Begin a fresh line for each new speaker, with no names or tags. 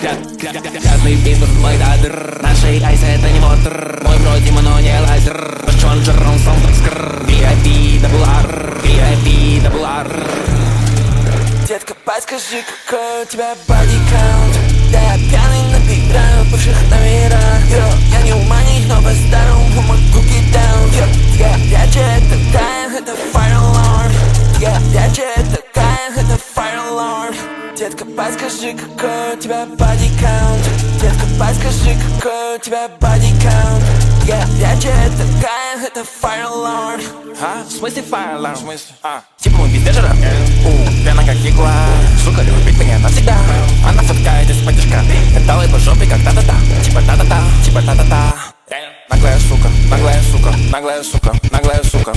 Грязный бизнес, мой дадр. Наши айсы это не мотор. Мой бро Дима, но не лазер. Рачон жрон, саундтрек скр. VIP, даблар, VIP, даблар.
Детка, подскажи, какой у тебя бодикаунт? Да я пьяный набираю бывших номера. Я не уманить, но по-старому могу кидаун. Я горячая такая, это fire alarm. Я горячая такая, это fire alarm. Детка, подскажи, какой у тебя бодикаунт? Детка, подскажи, какой у тебя бодикаунт? Я горячая такая, это fire alarm.
В смысле fire alarm? В смысле? Типа мы без держера? Пьяна как игла. Сука любит меня навсегда. Она фоткает из-под тяжка. Дала по жопе как та-та-та. Типа та-та-та, типа та-та-та. Наглая сука, наглая сука, наглая сука, наглая сука.